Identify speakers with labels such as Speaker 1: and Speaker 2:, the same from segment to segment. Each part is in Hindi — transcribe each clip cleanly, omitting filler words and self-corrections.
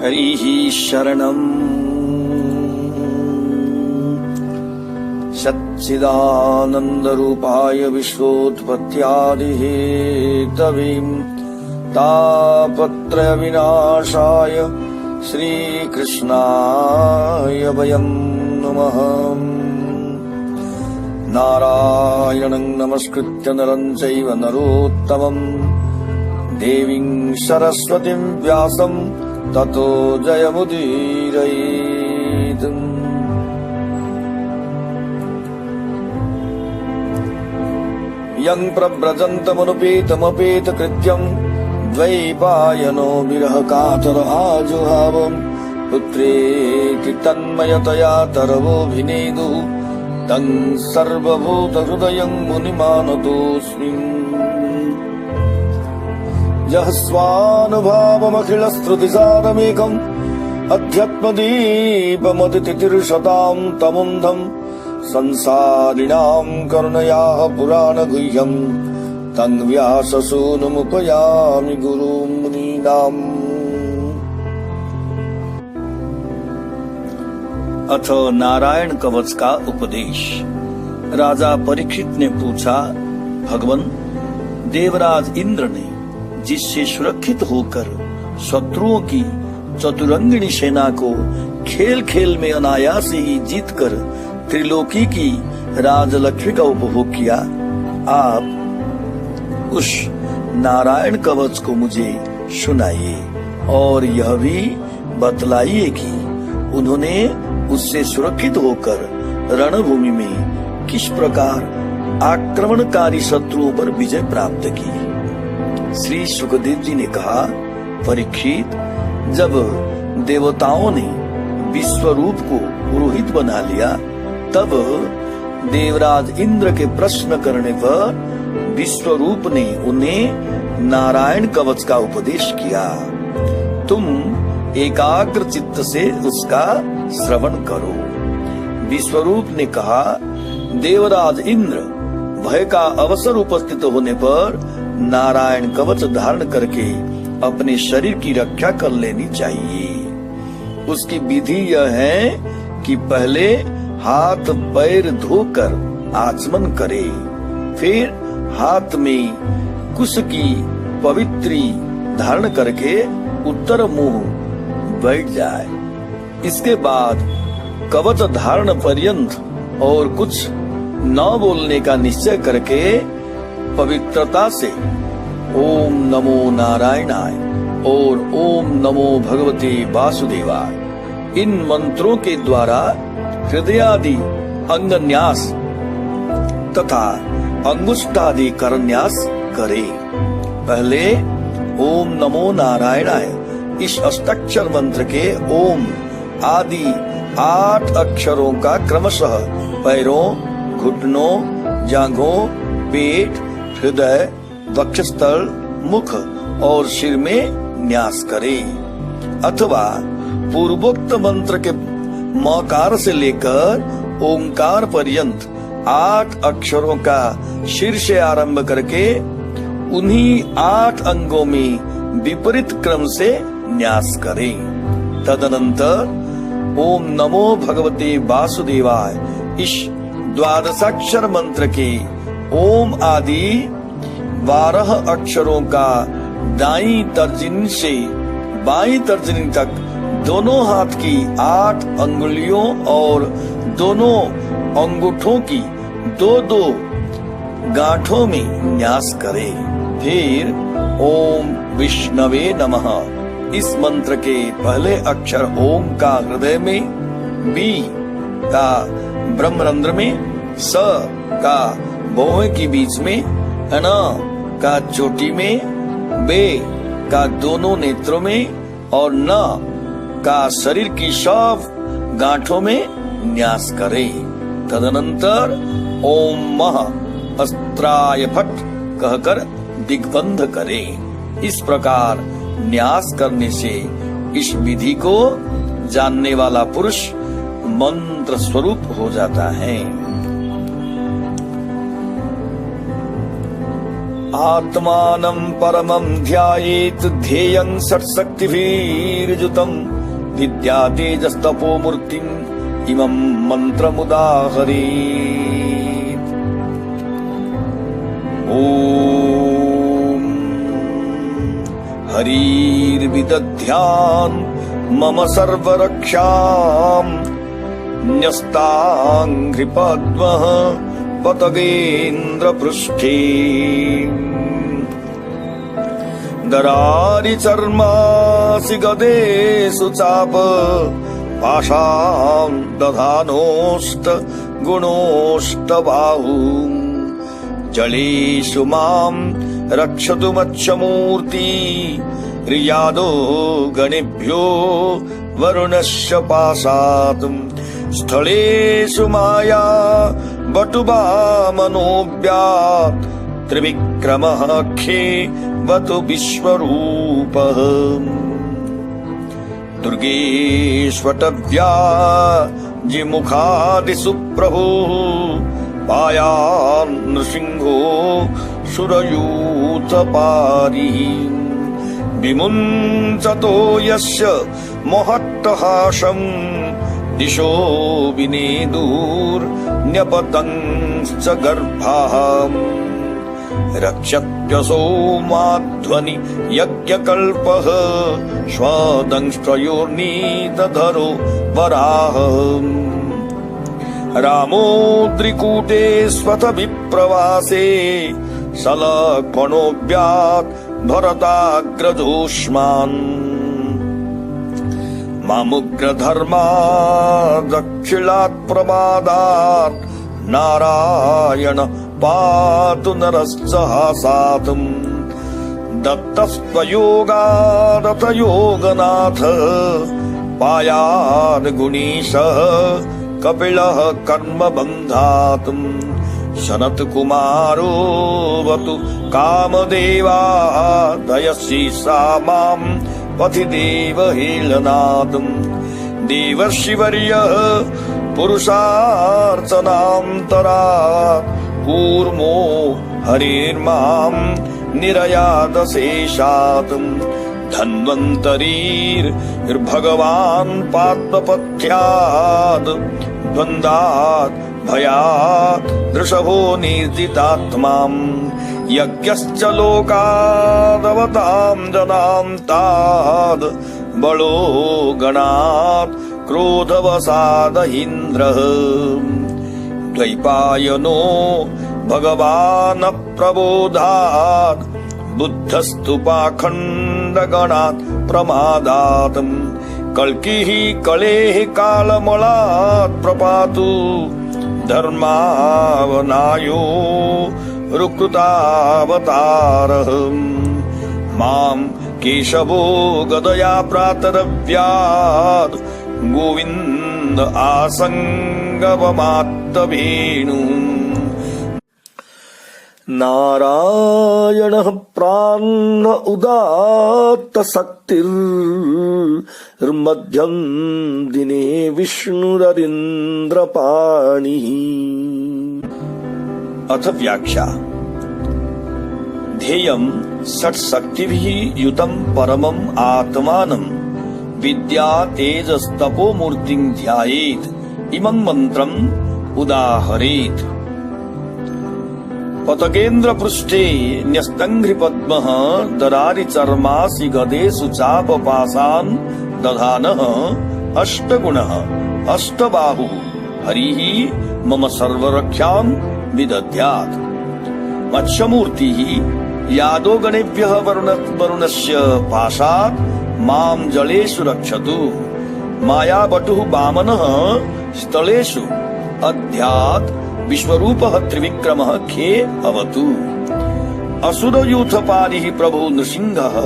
Speaker 1: हरिः शरणम्। सच्चिदानन्दरूपाय विश्वोत्पत्त्यादिहेतवे तापत्रयविनाशाय श्रीकृष्णाय वयं नमः। नारायणं नमस्कृत्य नरं चैव नरोत्तमं देवीं सरस्वतीं व्यासं ततो जयमुदीरयेत्। यं प्रव्रजन्तमनुपेतमपेतकृत्यं द्वैपायनो विरहकातर आजुहावं पुत्रेति तन्मयतया तरवोऽभिनेदुः तं सर्वभूतहृदयं मुनिमानतोऽस्मि। यः स्वानुभावमखिलश्रुतिसारमेकम् अध्यात्मदीपमतितितिर्षतां तमुन्धं संसारिणां करुणयाः पुराणगुह्यं तं व्याससूनुमुपयामि गुरुं मुनीनाम्।
Speaker 2: अथ नारायण कवच का उपदेश। राजा परीक्षित ने पूछा, भगवन, देवराज इंद्र ने जिससे सुरक्षित होकर शत्रुओं की चतुरंगिणी सेना को खेल खेल में अनायास ही जीतकर त्रिलोकी की राजलक्ष्मी का उपभोग किया, आप उस नारायण कवच को मुझे सुनाइए और यह भी बतलाइए कि उन्होंने उससे सुरक्षित होकर रणभूमि में किस प्रकार आक्रमणकारी शत्रुओं पर विजय प्राप्त की। श्री सुखदेव जी ने कहा, परीक्षित, जब देवताओं ने विश्वरूप को पुरोहित बना लिया, तब देवराज इंद्र के प्रश्न करने पर विश्वरूप ने उन्हें नारायण कवच का उपदेश किया। तुम एकाग्र चित्त से उसका श्रवण करो। विश्वरूप ने कहा, देवराज इंद्र, भय का अवसर उपस्थित होने पर नारायण कवच धारण करके अपने शरीर की रक्षा कर लेनी चाहिए। उसकी विधि यह है कि पहले हाथ पैर धोकर आचमन करे, फिर हाथ में कुश की पवित्री धारण करके उत्तर मुंह बैठ जाए। इसके बाद कवच धारण पर्यंत और कुछ न बोलने का निश्चय करके पवित्रता से ओम नमो नारायणाय और ओम नमो भगवते वासुदेवाय इन मंत्रों के द्वारा हृदयादि अंगन्यास तथा अंगुष्ठादि करन्यास करे। पहले ओम नमो नारायणाय इस अष्टाक्षर मंत्र के ओम आदि 8 अक्षरों का क्रमशः पैरों, घुटनों, जांघों, पेट, हृदय, वक्षस्थल, मुख और सिर में न्यास करे, अथवा पूर्वोक्त मंत्र के मकार से लेकर ओंकार पर्यंत 8 अक्षरों का सिर से आरंभ करके उन्हीं 8 अंगों में विपरीत क्रम से न्यास करें। तदनंतर ओम नमो भगवते वासुदेवाय इस द्वादशाक्षर मंत्र के ओम आदि 12 अक्षरों का दाईं तर्जनी से बाईं तर्जनी तक दोनों हाथ की 8 अंगुलियों और दोनों अंगूठों की 2-2 गांठों में न्यास करे। फिर ओम विष्णवे नमः इस मंत्र के पहले अक्षर ओम का हृदय में, बी का ब्रह्मरंध्र में, स का भौहें के बीच में, न का चोटी में, बे का दोनों नेत्रों में और न का शरीर की सब गांठों में न्यास करे। तदनंतर ओम मह अस्त्राय फट कहकर दिग्बंध करे। इस प्रकार न्यास करने से इस विधि को जानने वाला पुरुष मंत्र स्वरूप हो जाता है। आत्मानं परमं ध्यायेत् ध्येयं षट्शक्तिभिर्युतम्
Speaker 1: विद्या तेजस्तपोमूर्तिम् इमं मन्त्रमुदाहरेत्। ॐ हरिर्विदध्यान् मम सर्वरक्षाम् न्यस्ताङ्घ्रिपद्मः पतगेन्द्रपृष्ठे दरारिचर्मासि गदेषु चाप पाशान् दधानोष्ट गुणोष्टबाहु जलेषु माम् रक्षतु मत्स्यमूर्ति रियादो गणेभ्यो वरुणस्य पाशात् स्थलेषु माया बटुवामनोऽव्यात् त्रिविक्रमः खेवतु विश्वरूपः दुर्गेष्वटव्या जिमुखादिषु प्रभुः पायान् नृसिंहो सुरयूथपारिः विमुञ्चतो यस्य महट्टहासम् दिशो विनेदुर्न्यपतंश्च गर्भाम् रक्षत्यसौ माध्वनि यज्ञकल्पः श्वदंष्ट्रयोर्नीतधरो वराह रामोद्रिकूटे स्वथ विप्रवासे सलक्ष्मणोऽव्यात् भरताग्रजोष्मान् मामुग्रधर्मा दक्षिणात् प्रमादात् नारायण पातु नरश्च हासातम् दत्तस्त्वयोगादथ योगनाथ पायान् गुणीशः कपिलः कर्मबन्धात् सनत्कुमारोऽवतु कामदेवा दयसि सा माम् पथि देवहेलनात् देवर्षिवर्यः पुरुषार्चनान्तरात् कूर्मो हरिर्माम् निरयादशेषात् धन्वन्तरीर्भगवान् पात्मपथ्यात् द्वन्द्वात् भयात् वृषभो निर्जितात्माम् यज्ञश्च लोकादवताम् जनाम् ताद् बलो गणात् क्रोधवसाद इन्द्रः द्वैपायनो भगवान् प्रबोधात् बुद्धस्तु पाखण्डगणात् प्रमादात् कल्किः कलेः कालमलात् प्रपातु धर्मावनायो रुकृतावतारः माम् केशवो गदया प्रातरव्यात् गोविन्द आसङ्गवमात्तवेणु नारायणः प्राण उदात्त शक्तिर्मध्यम् दिने विष्णुररिन्द्रपाणिः।
Speaker 2: अथ व्याख्या। ध्येयम् षट्शक्तिभिः युतम् परमम् आत्मानम् विद्या तेजस्तपोमूर्तिम् ध्यायेत् इमं मन्त्रम् उदाहरेत्। पतगेन्द्र पृष्ठे न्यस्तङ्घ्रिपद्मः दरारिचर्मासि गदेषु चापपाशान् दधानः अष्टगुणः अष्टबाहुः हरिः मम सर्वरक्षाम् विदध्यात्। मत्स्यमूर्तिः यादो गणेभ्यः वरुणस्य पाशात् माम् जलेषु रक्षतु। मायाबटुः वामनः स्थलेषु अध्यात् विश्वरूपः त्रिविक्रमः खे अवतु। असुरयूथपारिः प्रभु नृसिंहः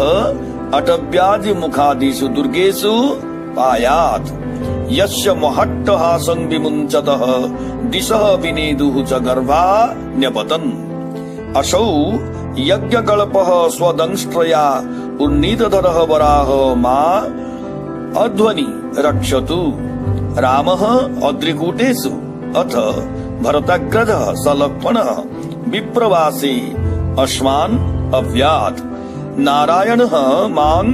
Speaker 2: अटव्यादिमुखादिषु दुर्गेषु पायात्। यस्य महट्टहासं विमुञ्चतः दिशः विनेदुः च गर्भा न्यपतन्। असौ यज्ञकल्पः स्वदंष्ट्रया उन्नीतधरः वराह मा अध्वनि रक्षतु। रामः अद्रिकूटेषु अथ भरताग्रजः सलक्ष्मणः विप्रवासे अस्मान् अव्यात्। नारायणः मान्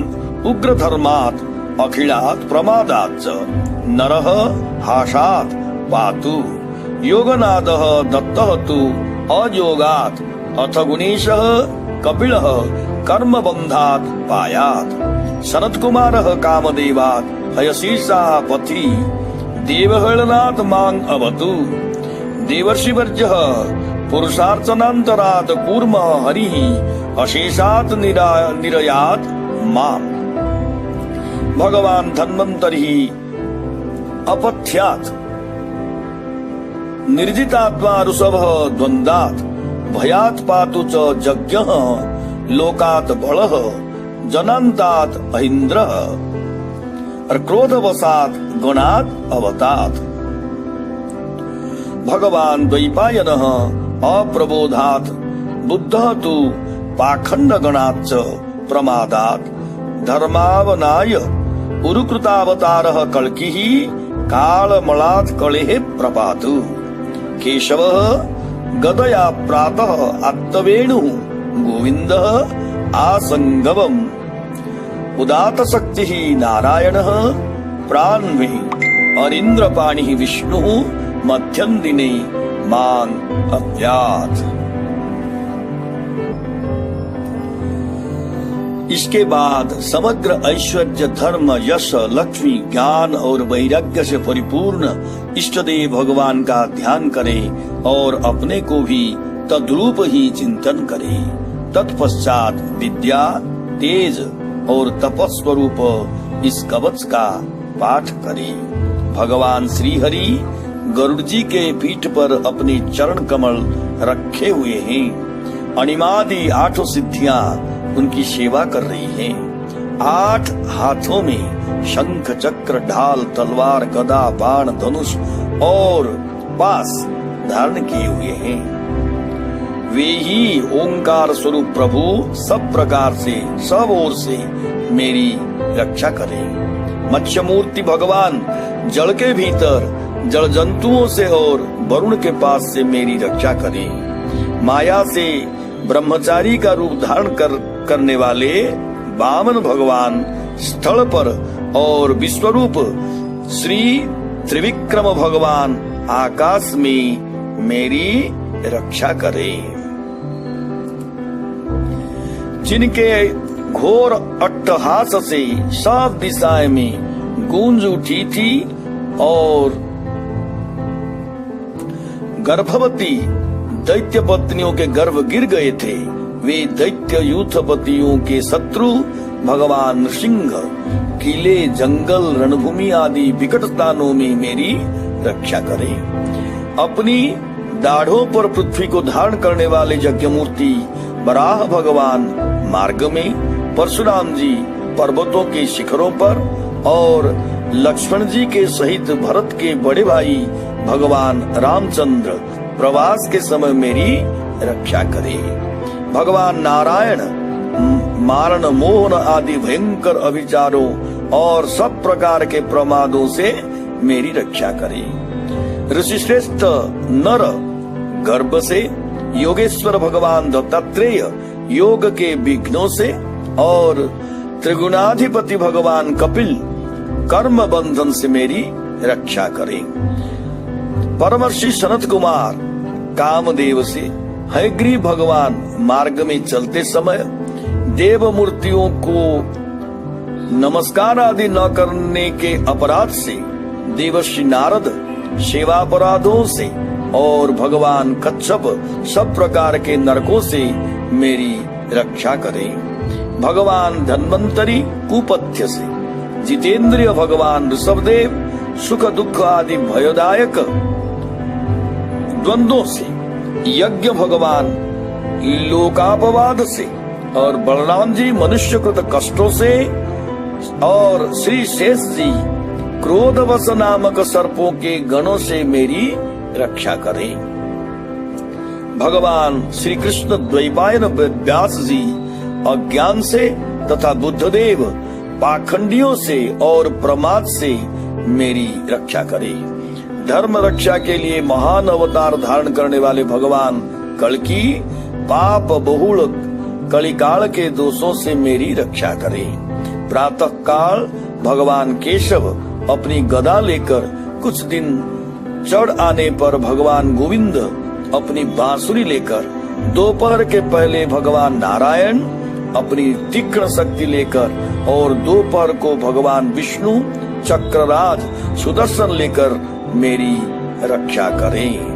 Speaker 2: उग्रधर्मात् अखिलात् प्रमादात् च नरः हासात् पातु योगनादः दत्तः तु अयोगात् अथ गुणेशः कपिलः कर्मबन्धात् पायात् सनत्कुमारः कामदेवात् हयशीर्षः पथि देवहेळनात् मां अवतु देवर्षिवर्यः पुरुषार्चनान्तरात् कूर्म हरिः अशेषात् निरयात् माम् भगवान् धन्वन्तरिः अपथ्यात् निर्जितात्मा ऋषभः द्वन्द्वात् भयात् पातु च यज्ञः लोकात् बलः जनान्तात् ऐन्द्रः और क्रोधवशात् गणात् अवतात् भगवान् द्वैपायनः अप्रबोधात् बुद्धः तु पाखण्डगणात् च प्रमादात् धर्मावनाय उरुकृतावतारः कल्किः कालमलात् कलेः प्रपातु केशवः गदया प्रातः आत्तवेणुः गोविन्दः आसङ्गवम् उदात शक्तिः नारायणः प्राण्मे अरिन्द्रपाणिः विष्णुः मध्यम दिने मां अव्यात्। इसके बाद समग्र ऐश्वर्य धर्म यश लक्ष्मी ज्ञान और वैराग्य से परिपूर्ण इष्टदेव भगवान का ध्यान करें और अपने को भी तद्रूप ही चिंतन करें। तत्पश्चात विद्या तेज और तपस्वरूप इस कवच का पाठ करें। भगवान श्री हरि गरुड़ जी के पीठ पर अपने चरण कमल रखे हुए हैं। अणिमादि आठों सिद्धियां उनकी सेवा कर रही हैं। 8 हाथों में शंख चक्र ढाल तलवार गदा बाण धनुष और पास धारण किए हुए हैं। वे ही ओंकार स्वरूप प्रभु सब प्रकार से सब ओर से मेरी रक्षा करें। मत्स्य मूर्ति भगवान जल के भीतर जल जंतुओं से और वरुण के पास से मेरी रक्षा करें। माया से ब्रह्मचारी का रूप धारण करने वाले वामन भगवान स्थल पर और विश्वरूप श्री त्रिविक्रम भगवान आकाश में मेरी रक्षा करें। जिनके घोर अट्टहास से सब दिशाएं में गूंज उठी थी और गर्भवती दैत्य पत्नियों के गर्भ गिर गए थे, वे दैत्य यूथपतियों के शत्रु भगवान नृसिंह किले जंगल रणभूमि आदि विकट स्थानों में मेरी रक्षा करें। अपनी दाढ़ों पर पृथ्वी को धारण करने वाले यज्ञमूर्ति वराह भगवान मार्ग में, परशुराम जी पर्वतों के शिखरों पर और लक्ष्मण जी के सहित भरत के बड़े भाई भगवान रामचंद्र प्रवास के समय मेरी रक्षा करें। भगवान नारायण मारण मोहन आदि भयंकर अभिचारों और सब प्रकार के प्रमादों से मेरी रक्षा करें। ऋषिश्रेष्ठ नर गर्भ से, योगेश्वर भगवान दत्तात्रेय योग के विघ्नों से और त्रिगुणाधिपति भगवान कपिल कर्म बंधन से मेरी रक्षा करें। परमर्षि सनत कुमार कामदेव से हयग्रीव भगवान मार्ग में चलते समय देव मूर्तियों को नमस्कार आदि न करने के अपराध से, देवर्षि नारद सेवा अपराधों से और भगवान कच्छप सब प्रकार के नरकों से मेरी रक्षा करें। भगवान धन्वंतरी कुपथ्य से, जितेंद्रिय भगवान ऋषभदेव सुख दुख आदि भयदायक द्वंद्वों से, यज्ञ भगवान लोकापवाद से और बलराम जी मनुष्यकृत कष्टों से और श्री शेष जी क्रोधवश नामक सर्पों के गणों से मेरी रक्षा करें। भगवान श्री कृष्ण द्वैपायन व्यास जी अज्ञान से तथा बुद्धदेव पाखंडियों से और प्रमाद से मेरी रक्षा करें। धर्म रक्षा के लिए महान अवतार धारण करने वाले भगवान कल्कि पाप बहुल कलिकाल के दोषों से मेरी रक्षा करें। प्रातः काल भगवान केशव अपनी गदा लेकर, कुछ दिन चढ़ आने पर भगवान गोविंद अपनी बांसुरी लेकर, दोपहर के पहले भगवान नारायण अपनी तीक्ष्ण शक्ति लेकर और दोपहर को भगवान विष्णु चक्रराज सुदर्शन लेकर मेरी रक्षा करें।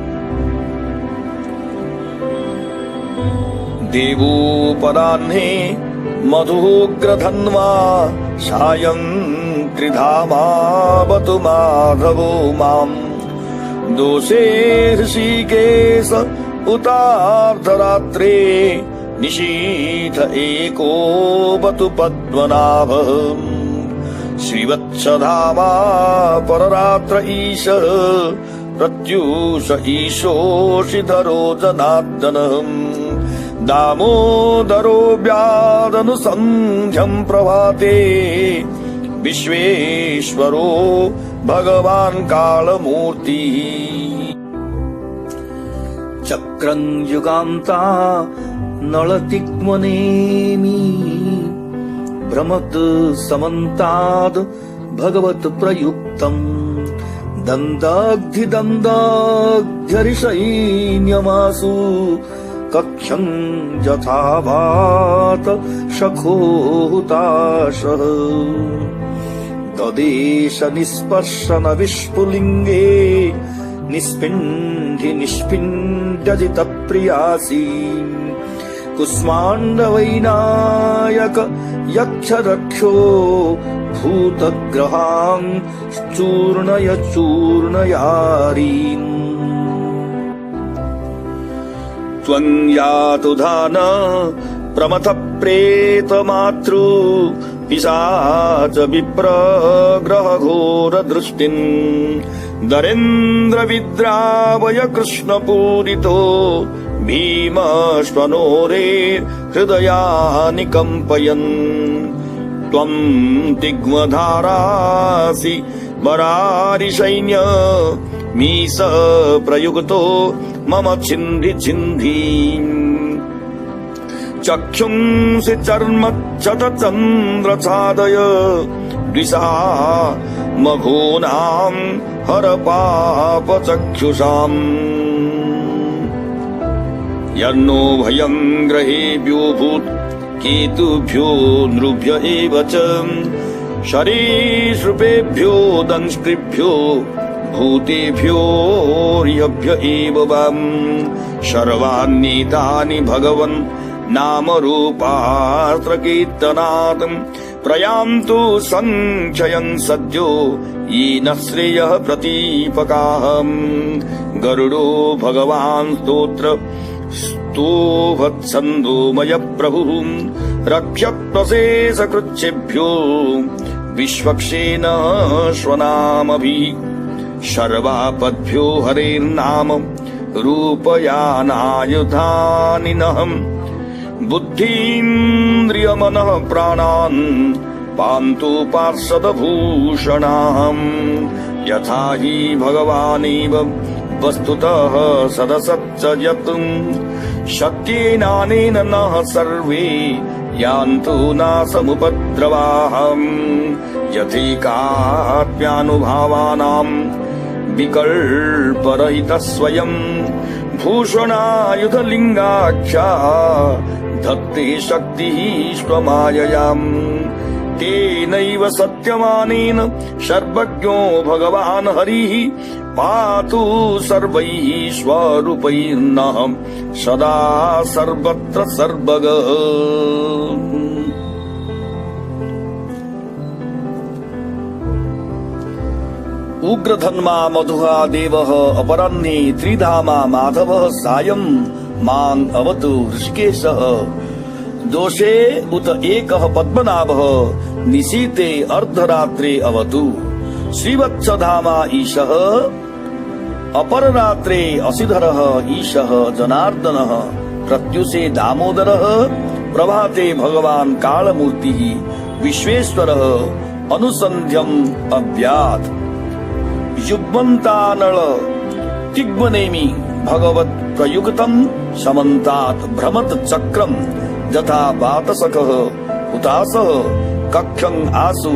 Speaker 2: देवोपराह्ने मधुग्रधन्वा सायं त्रिधामावतु माधवो माम्। दोषे ऋषिकेश उतार्धरात्रे निशीथ एको बतु पद्मनाभ। श्रीवत्सधामा पररात्र ईश प्रत्यूष ईशोषिधरो जनार्दनः। दामोदरो व्यादनुसन्ध्यम् प्रभाते विश्वेश्वरो भगवान् कालमूर्तिः। चक्रं युगान्ता नळतिग्मनेमि भ्रमत् समन्ताद् भगवत् प्रयुक्तम्। दन्दाग्धिदन्दाग्ध्यरिषैन्यमासु कक्षं यथाभात शखो हुताशः। ददेश निस्पर्शन विस्फुलिङ्गे निस्पिण्ढि निष्पिण्ड्यजित प्रियासि। कुष्माण्डवैनायक यक्ष रक्षो भूतग्रहां चूर्णय चूर्णयारीन्। त्वं यातु धान प्रमथ प्रेत मातृ पिशाच विप्र ग्रह घोर दृष्टिन्। दरेन्द्र विद्रावय कृष्ण पूरितो भीमश्वनोरे हृदयानि कम्पयन्। त्वं तिग्मधारासि वरारि सैन्य मीश प्रयुक्तो मम छिन्धि छिन्धि। चक्षुंसि चर्मच्छत चन्द्र छादय द्विषा मघोनां हर पाप चक्षुषाम्। यन्नो भयं ग्रहेभ्यो भूत् केतुभ्यो नृभ्य एव च सरीसृपेभ्यो दंष्ट्रिभ्यो भूतेभ्यो ऋभ्य एव वाम्। सर्वान्येतानि भगवन् नामरूपास्त्र कीर्तनात् प्रयान्तु सङ्क्षयं सद्यो येन श्रेयः प्रतीपकाः। गरुडो भगवान् स्तोत्र स्तोभत्सन्दोमय प्रभुः रक्षप्रशेष कृच्छेभ्यो विश्वक्षेन स्वनामभिः। सर्वापद्भ्यो हरेर्नाम रूपयानायुधानि नः। बुद्धीन्द्रियमनः प्राणान् पान्तु पार्षदभूषणाम्। यथा हि भगवानेव वस्तुतः सदसच्च यत् सत्येनानेन नः सर्वे यान्तु नाशमुपद्रवाः। यथैकात्म्यानुभावानाम् विकल्परहितः स्वयं भूषणायुधलिङ्गाख्या धत्ते शक्तिः स्वमाययाम्। तेनैव सत्यमानेन सर्वज्ञो भगवान् हरिः पातु सर्वैः स्वरूपैर्नः सदा सर्वत्र सर्वगः। उग्रधन्मा मधुहा देवः अपराह्ने त्रिधामा माधवः सायं मां अवतु ऋषिकेशः। दोषे उत एकः पद्मनाभः निशीते अर्धरात्रे अवतु। श्रीवत्सधामा ईशः अपररात्रे असिधरः ईशः जनार्दनः। प्रत्युषे दामोदरः प्रभाते भगवान् कालमूर्तिः विश्वेश्वरः अनुसन्ध्यम् अव्यात्। युग्मन्तानल तिग्मनेमि भगवत् प्रयुक्तम् समन्तात् भ्रमत् चक्रम् यथा वातसखः हुतासः कक्षं आसु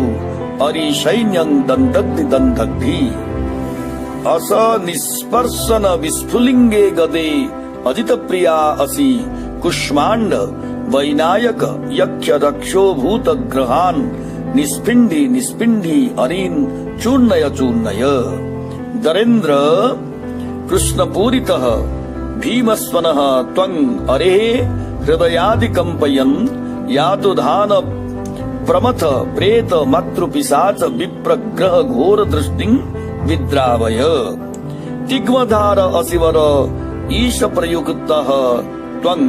Speaker 2: अरिशैन्यं दन्दग्धि दन्दग्धि अस निस्पर्शन विस्फुलिंगे गदे अजित प्रिया असि कुष्मांड वैनायक यक्ष रक्षो भूत ग्रहान निस्पिंडी निस्पिंडी अरीन चूर्णय चूर्णय दरेन्द्र कृष्णपूरितः भीमस्वनः त्वं अरे हृदयादि कंपयन् यातुधान प्रमथ प्रेत मातृपिशाच विप्रग्रह घोर दृष्टिं विद्रावय तिग्मधार असिवर ईश प्रयुक्तः त्वं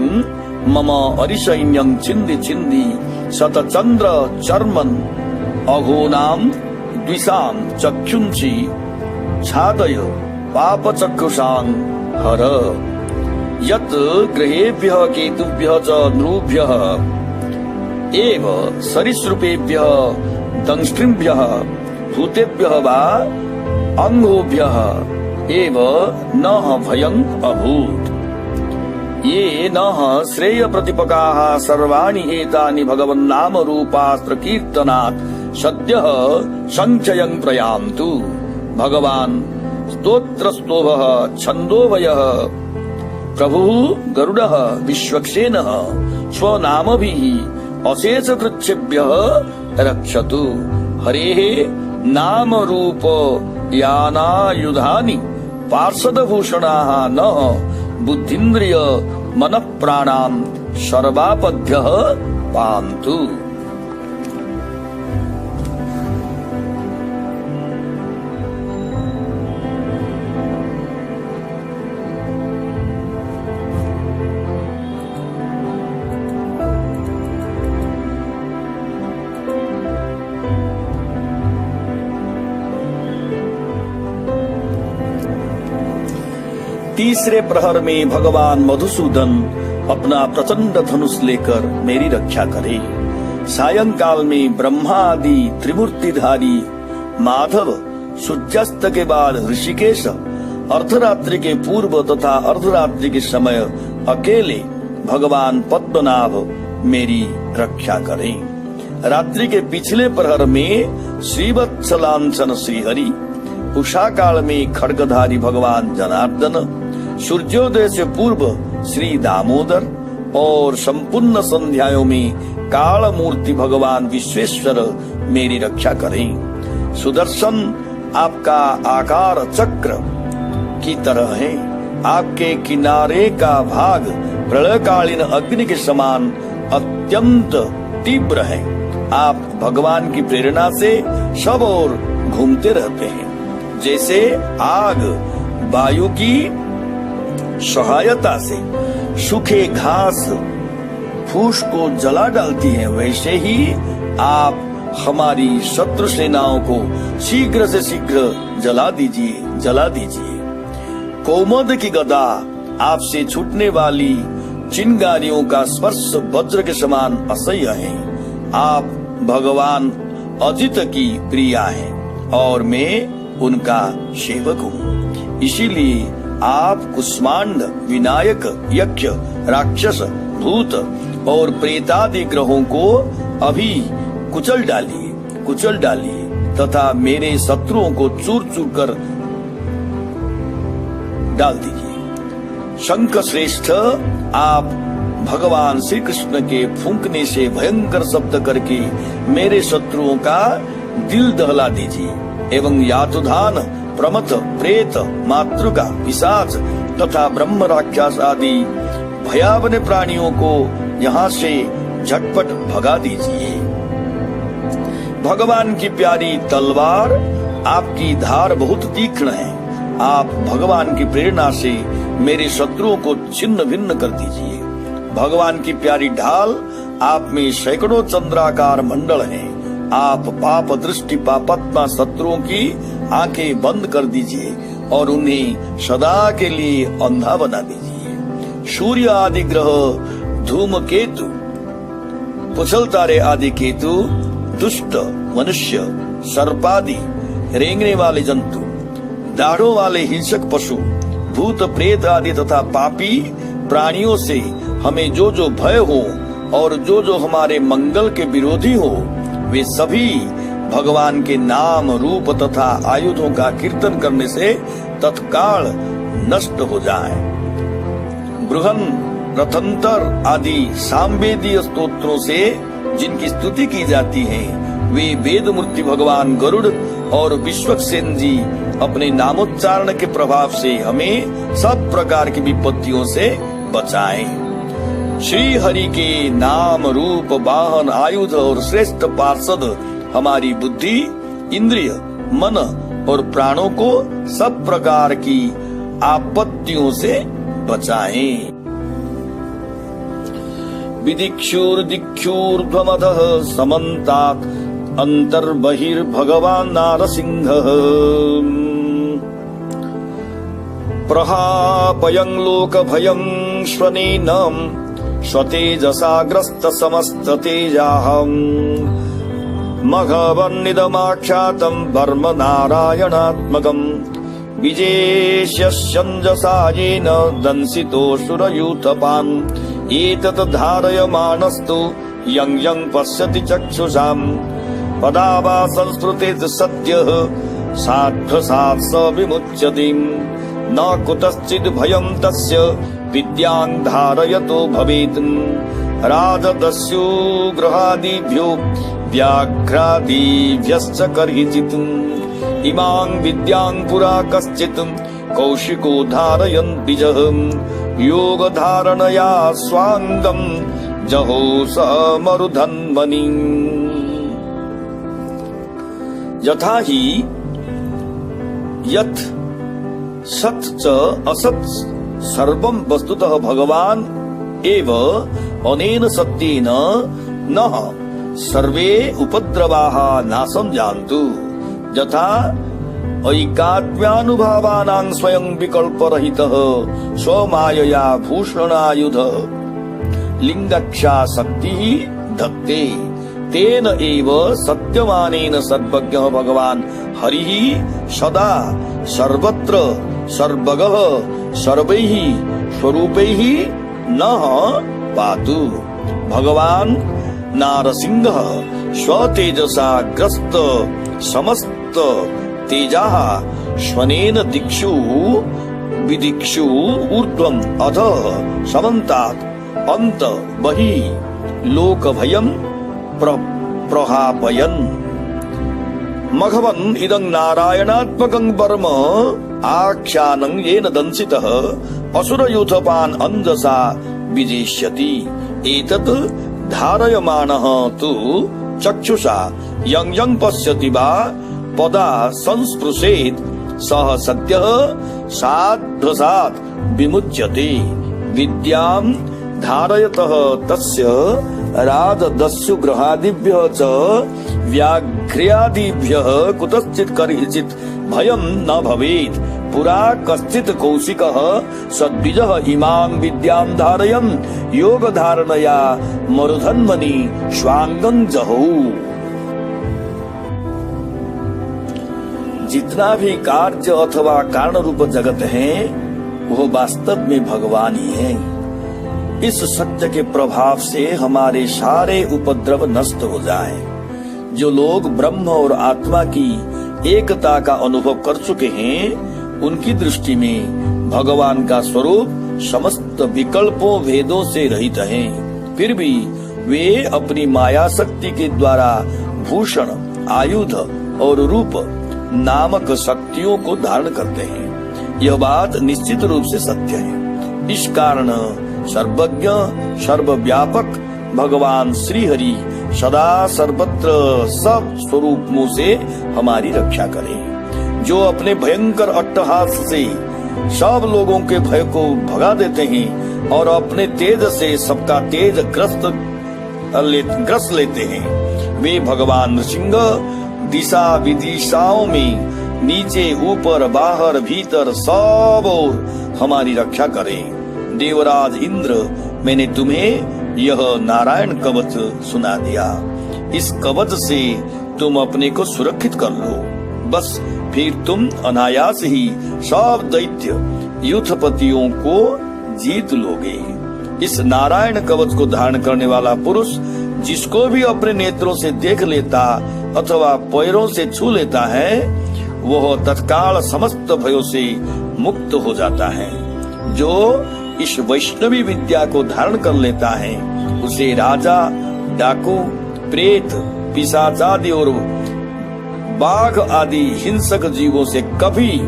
Speaker 2: मम अरिशैन्यं छिन्दी छिन्दी शतचन्द्र चर्मन् अघोनां द्विषां चक्षुंसि छादय पापचक्षुषां हर यत् ग्रहेभ्यः केतुभ्यः च नृभ्यः एव सरीसृपेभ्यः दंष्ट्रिभ्यः भूतेभ्यः वा अंगोभ्यः एव नः भयं अभूत् ये नः श्रेय प्रतिपकाः सर्वाणि एतानि भगवन्नाम रूपास्त्र कीर्तनात् सद्यः संचयं प्रयान्तु भगवान् स्तोत्रस्तोभः छन्दोभयः प्रभुः गरुडः विश्वक्सेनः स्वनामभिः अशेषकृच्छेभ्यः रक्षतु हरेः नाम रूप यानायुधानि पार्षदभूषणाः नः बुद्धिन्द्रिय मनः प्राणां सर्वापद्भ्यः पान्तु। तीसरे प्रहर में भगवान मधुसूदन अपना प्रचंड धनुष लेकर मेरी रक्षा करे। सायंकाल में ब्रह्मा आदि त्रिमूर्तिधारी माधव सूर्यास्त के बाद ऋषिकेश अर्धरात्रि के पूर्व तथा अर्धरात्रि के समय अकेले भगवान पद्मनाभ मेरी रक्षा करें। रात्रि के पिछले प्रहर में श्रीवत्सलांचन श्रीहरि, उषा काल में खड्गधारी भगवान जनार्दन, सूर्योदय से पूर्व श्री दामोदर और संपूर्ण संध्याओं में काल मूर्ति भगवान विश्वेश्वर मेरी रक्षा करें। सुदर्शन आपका आकार चक्र की तरह है, आपके किनारे का भाग प्रलयकालीन अग्नि के समान अत्यंत तीव्र है। आप भगवान की प्रेरणा से सब ओर घूमते रहते हैं। जैसे आग वायु की सहायता से सूखे घास फूस को जला डालती है, वैसे ही आप हमारी शत्रु सेनाओं को शीघ्र से शीघ्र जला दीजिए। कौमोद की गदा आपसे छूटने वाली चिंगारियों का स्पर्श वज्र के समान असह्य है। आप भगवान अजित की प्रिया हैं और मैं उनका सेवक हूँ। इसीलिए आप कुष्मांड, विनायक, यक्ष, राक्षस, भूत और प्रेतादि ग्रहों को अभी कुचल डालिए तथा मेरे शत्रुओं को चूर चूर कर डाल दीजिए। शंख श्रेष्ठ, आप भगवान श्री कृष्ण के फूंकने से भयंकर शब्द करके मेरे शत्रुओं का दिल दहला दीजिए एवं यातुधान, प्रमथ, प्रेत, मातृका, पिशाच तथा ब्रह्म राक्षस आदि भयावह प्राणियों को यहाँ से झटपट भगा दीजिए। भगवान की प्यारी तलवार, आपकी धार बहुत तीक्ष्ण है। आप भगवान की प्रेरणा से मेरे शत्रुओं को छिन्न भिन्न कर दीजिए। भगवान की प्यारी ढाल, आप में सैकड़ों चंद्राकार मंडल हैं। आप पाप दृष्टि पापात्मा शत्रुओं की आंखें बंद कर दीजिए और उन्हें सदा के लिए अंधा बना दीजिए। सूर्य आदि ग्रह, धूमकेतु, कुशल तारे आदि केतु, दुष्ट मनुष्य, सर्पादि रेंगने वाले जंतु, दाढ़ों वाले हिंसक पशु, भूत प्रेत आदि तथा पापी प्राणियों से हमें जो जो भय हो और जो जो हमारे मंगल के विरोधी हो, वे सभी भगवान के नाम रूप तथा आयुधों का कीर्तन करने से तत्काल नष्ट हो जाएं। बृहन, रथंतर आदि सामवेदीय स्तोत्रों से जिनकी स्तुति की जाती है, वे वेद मूर्ति भगवान गरुड़ और विश्वक्सेन जी अपने नामोच्चारण के प्रभाव से हमें सब प्रकार की विपत्तियों से बचाएं। श्री हरि के नाम रूप वाहन आयुध और श्रेष्ठ पार्षद हमारी बुद्धि, इंद्रिय, मन और प्राणों को सब प्रकार की आपत्तियों से बचाएं। विदिक्षुर्दिक्षुर्ध्वमदः समन्तात् अंतर्बहिर्भगवान् नारसिंहः प्रहापयं लोकभयं श्वनेनं स्वतेजसा समस्त तेजाहम् मघवन्निदमाख्यातं वर्म नारायणात्मकम् विजेष्यञ्जसा येन दंसितोऽसुरयूथपान् एतत् धारयमाणस्तु यं यं पश्यति चक्षुषाम् पदा वा संस्कृते सद्यः साध्वसात् स विमुच्यति न कुतश्चित् भयं तस्य विद्यां धारयतो भवेत् राजदस्युग्रहादिभ्यो व्याघ्रादिभ्यश्च कर्हिचित् इमां विद्यां पुरा कश्चित् कौशिको धारयन् द्विजः योगधारणया स्वाङ्गं जहो स मरुधन्वनि। यथा हि यत् सत् च असत् सर्वं वस्तुतः भगवान् एव अनेन सत्येन नः सर्वे उपद्रवाः नाशं जानन्तु। यथा ऐकात्म्यानुभावानां स्वयं विकल्परहितः स्वमायया भूषणायुध लिंगक्षा शक्तिः धत्ते तेन एव सत्यमानेन सर्वज्ञः भगवान् हरिः सदा सर्वत्र सर्वगः सर्वैः स्वरूपैः नः पातु। भगवान् नारसिंहः स्वतेजसा ग्रस्त समस्त तेजाः श्वनेन दिक्षु विदिक्षु ऊर्ध्वम् अधः समन्तात् अंत बहिः लोकभयं प्रहापयन् मघवन् इदं नारायणात्मकं वर्म आख्यानं येन दंसितः असुरयूथपान् अंजसा विजेष्यति एतत् धारयमाणः तु चक्षुषा यं यं पश्यति वा पदा संस्पृशेत् सः सद्यः साध्वसात् विमुच्यते विद्यां धारयतः तस्य राजदस्युग्रहादिभ्यः च व्याघ्रादिभ्यः कुतश्चित् कर्हिचित् भयं न भवेत् पुरा कश्चित् कौशिकः सद्विजः इमां विद्यां धारयन् योगधारणया मरुधन्वनि स्वांगं जहौ। जितना भी कार्य अथवा कारण रूप जगत है वो वास्तव में भगवान ही है। इस सत्य के प्रभाव से हमारे सारे उपद्रव नष्ट हो जाए। जो लोग ब्रह्म और आत्मा की एकता का अनुभव कर चुके हैं उनकी दृष्टि में भगवान का स्वरूप समस्त विकल्पों भेदों से रहित है। फिर भी वे अपनी माया शक्ति के द्वारा भूषण आयुध और रूप नामक शक्तियों को धारण करते हैं। यह बात निश्चित रूप से सत्य है। इस कारण सर्वज्ञ सर्वव्यापक भगवान श्री हरि सदा सर्वत्र सब स्वरूपों से हमारी रक्षा करें। जो अपने भयंकर अट्टहास से सब लोगों के भय को भगा देते हैं और अपने तेज से सबका तेज ग्रस्त लेते हैं, वे भगवान नृसिंह दिशा विदिशाओं में नीचे ऊपर बाहर भीतर सब ओर हमारी रक्षा करें। देवराज इंद्र, मैंने तुम्हें यह नारायण कवच सुना दिया। इस कवच से तुम अपने को सुरक्षित कर लो, बस फिर तुम अनायास ही सब दैत्य युद्धपतियों को जीत लोगे। इस नारायण कवच को धारण करने वाला पुरुष जिसको भी अपने नेत्रों से देख लेता अथवा पैरों से छू लेता है वह तत्काल समस्त भयों से मुक्त हो जाता है। जो इस वैष्णवी विद्या को धारण कर लेता है उसे राजा, डाकू, प्रेत, पिशाचादि और बाघ आदि हिंसक जीवों से कभी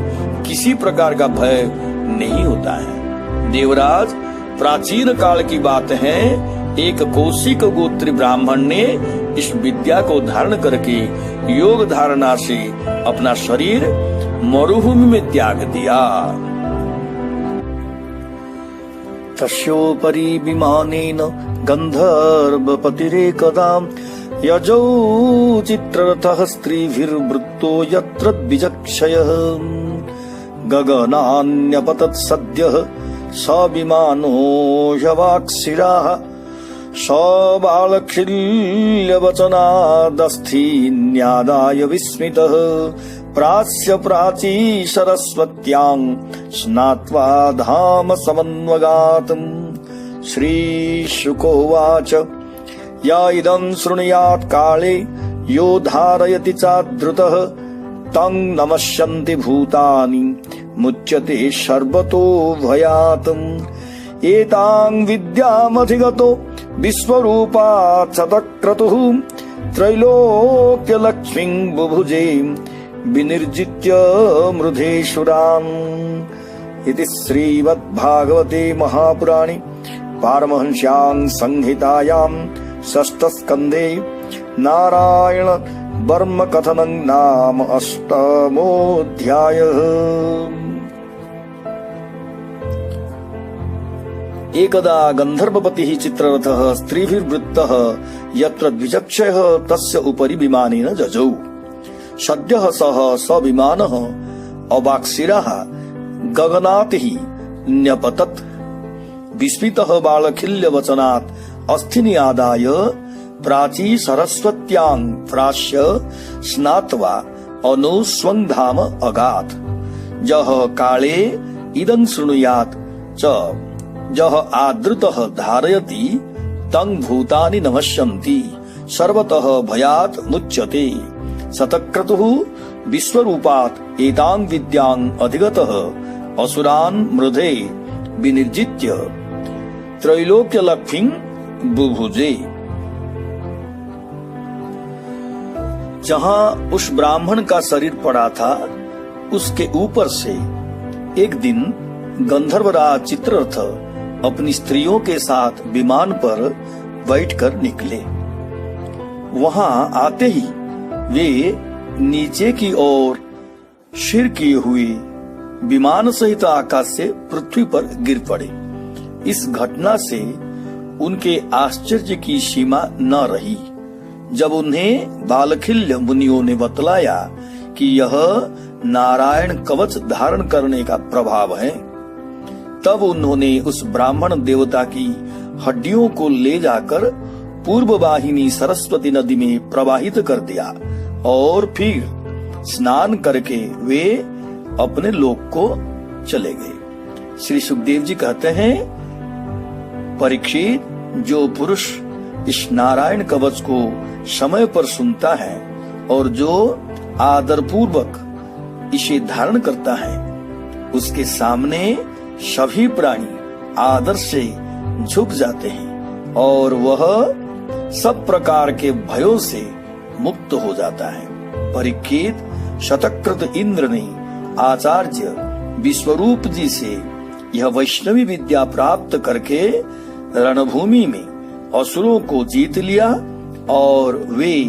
Speaker 2: किसी प्रकार का भय नहीं होता है। देवराज, प्राचीन काल की बात है, एक कौशिक गोत्री ब्राह्मण ने इस विद्या को धारण करके योग धारणा से अपना शरीर मरुभूमि में त्याग दिया। तस्योपरि विमानेन गंधर्वपतिरेकदा यजौ चित्ररथः स्त्रीभिर्वृत्तो यत्र द्विजक्षयः गगनान्यपतत् सद्यः स विमानो यवाक्षिराः स बालखिल्यवचनादस्थीन्यादाय विस्मितः प्राच्य प्राची सरस्वत्यां स्नात्वा धाम समन्वगात्। श्रीशुकोवाच या इदं शृणुयात् काले यो धारयति चाद्रुतः तं नमस्यन्ति भूतानि मुच्यते सर्वतो भयात्। एतां विद्यामधिगतो विश्वरूपात् शतक्रतुः त्रैलोक्यलक्ष्मीं बुभुजे विनिर्जित्य मृधेशुरान्। इति श्रीमद्भागवते महापुराणे पारमहंस्यां संहितायां षष्ठस्कन्धे नारायण वर्म कथनं नाम अष्टमोऽध्यायः। एकदा गंधर्वपतिः चित्ररथः स्त्रीभिर्वृत्तः यत्र द्विजक्षयः तस्य उपरि विमानेन जजौ। सद्यः सः स विमानः अवाक्षिरः गगनात् हि न्यपतत्। विस्मितः बालखिल्यवचनात् अस्थिनि आदाय प्राची सरस्वत्यां प्राश्य स्नात्वा अनुस्वङ्धाम अगात्। जः काले इदं शृणुयात् च जः आदृतः धारयति तं भूतानि नमस्यन्ति सर्वतः भयात् मुच्यते। शतक्रतुः विश्वरूपात् एतां विद्यां अधिगतः असुरान् मृधे विनिर्जित्य त्रैलोक्यलक्ष्मीं बुभुजे। जहाँ उस ब्राह्मण का शरीर पड़ा था उसके ऊपर से एक दिन गंधर्वराज चित्ररथ अपनी स्त्रियों के साथ विमान पर बैठकर निकले। वहां आते ही वे नीचे की ओर सिर किए हुए विमान सहित आकाश से पृथ्वी पर गिर पड़े। इस घटना से उनके आश्चर्य की सीमा न रही। जब उन्हें बालखिल्य मुनियों ने बतलाया कि यह नारायण कवच धारण करने का प्रभाव है, तब उन्होंने उस ब्राह्मण देवता की हड्डियों को ले जाकर पूर्व वाहिनी सरस्वती नदी में प्रवाहित कर दिया और फिर स्नान करके वे अपने लोक को चले गए। श्री सुखदेव जी कहते हैं, परीक्षित, जो पुरुष इस नारायण कवच को समय पर सुनता है और जो आदर पूर्वक इसे धारण करता है उसके सामने सभी प्राणी आदर से झुक जाते हैं और वह सब प्रकार के भयों से मुक्त हो जाता है। परीक्षित, शतक्रत इंद्र ने आचार्य विश्वरूप जी से यह वैष्णवी विद्या प्राप्त करके रणभूमि में असुरों को जीत लिया और वे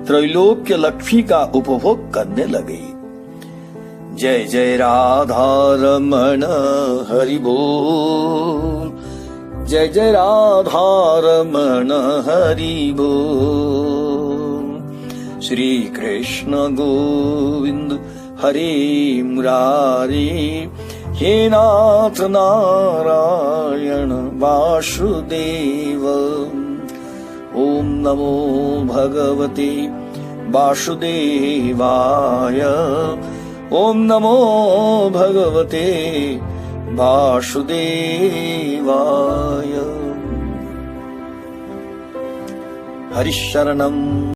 Speaker 2: त्रैलोक्य लक्ष्मी का उपभोग करने लगे। जय जय राधा रमण हरि बोल, जय जय राधा रमण हरि बोल। श्री कृष्ण गोविंद हरे मुरारी, हे नाथ नारायण वासुदेव। ओम नमो भगवते वासुदेवाय, ओम नमो भगवते वासुदेवाय। हरिशरणम्।